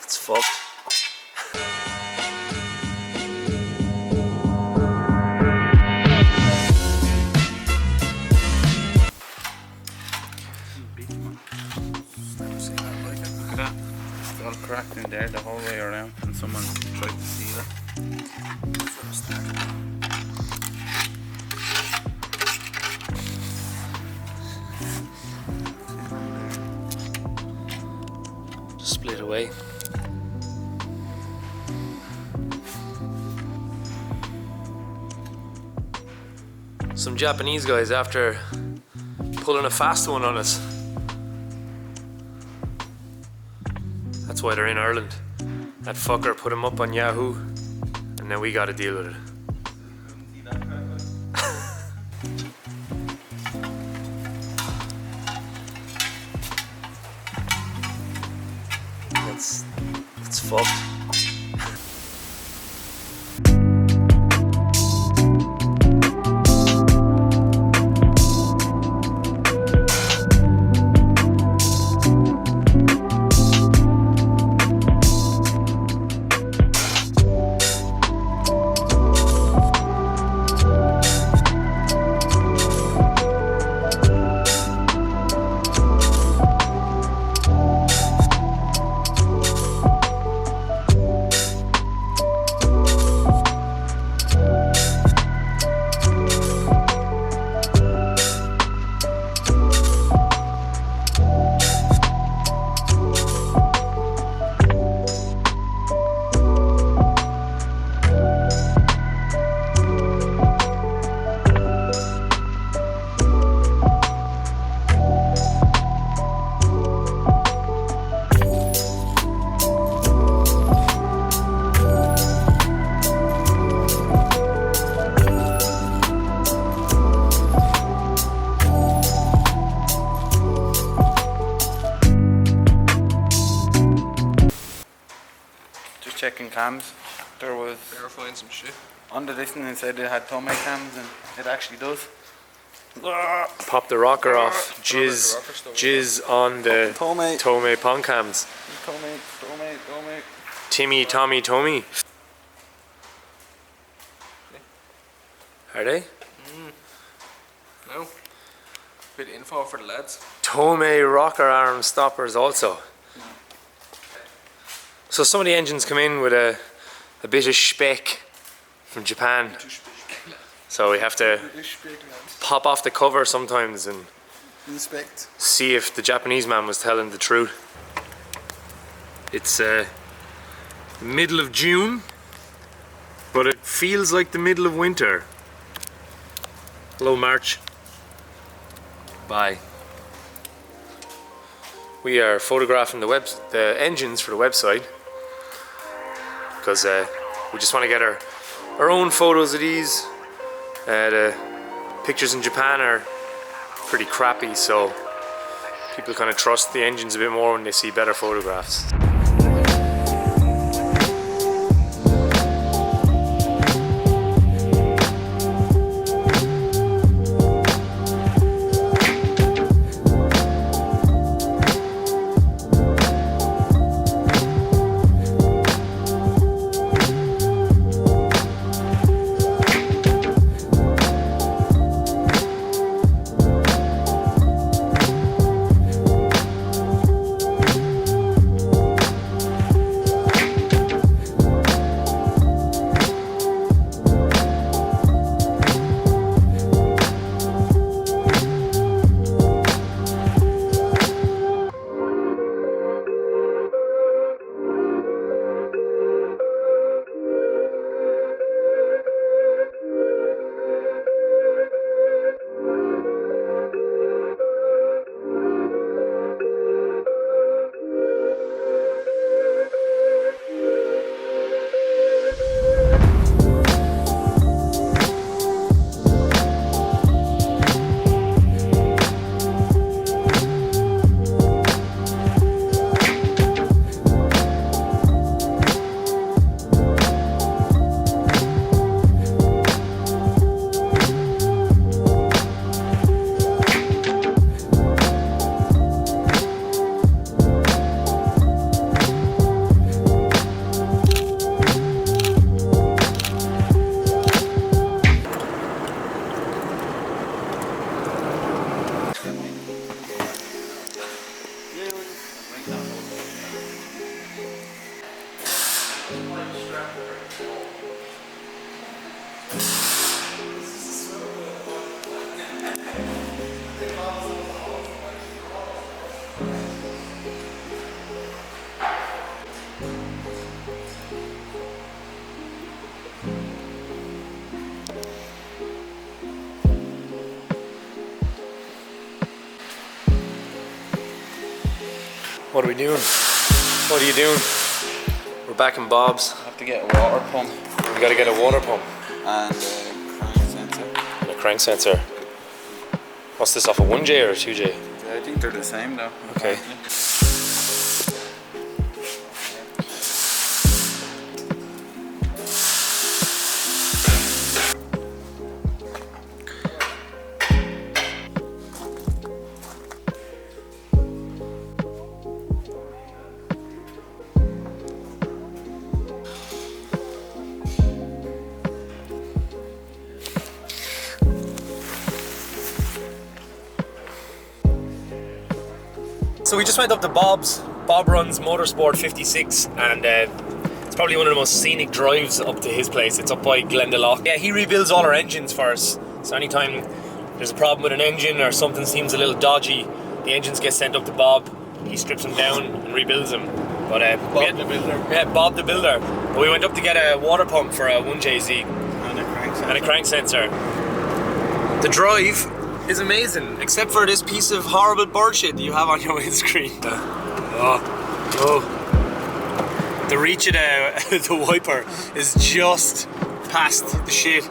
It's fucked. Look at that. It's all cracked in there the whole way around, and someone tried to steal it. Just split away. Some Japanese guys after pulling a fast one on us. That's why they're in Ireland. That fucker put him up on Yahoo, and now we gotta deal with it. It's fucked. Checking cams. There was verifying some shit. under this and it said it had Tomei cams, and it actually does. Pop the rocker off. Jizz on the Tomei pong cams. Tomei. Timmy, Tommy, Tommy. Are they? No. Bit of info for the lads. Tomei rocker arm stoppers also. So some of the engines come in with a bit of spec from Japan. So we have to pop off the cover sometimes and Inspect. see if the Japanese man was telling the truth. It's middle of June, but it feels like the middle of winter. Hello March. Bye. We are photographing the engines for the website because we just want to get our own photos of these. The pictures in Japan are pretty crappy, so people kind of trust the engines a bit more when they see better photographs. What are we doing? What are you doing? We're back in Bob's. I have to get a water pump. We gotta get a water pump. And a crank sensor. And a crank sensor. What's this, off a 1J or a 2J? I think they're the same though. Okay. Apparently. So we just went up to Bob's. Bob runs Motorsport 56, and it's probably one of the most scenic drives up to his place. It's up by Glendalough. Yeah, he rebuilds all our engines for us. So anytime there's a problem with an engine or something seems a little dodgy, the engines get sent up to Bob. He strips them down and rebuilds them. But Bob the builder. Yeah, Bob the builder. But we went up to get a water pump for a 1JZ And a crank sensor. and a crank sensor. The drive is amazing, except for this piece of horrible bird shit that you have on your windscreen. The reach of the wiper is just past the shit.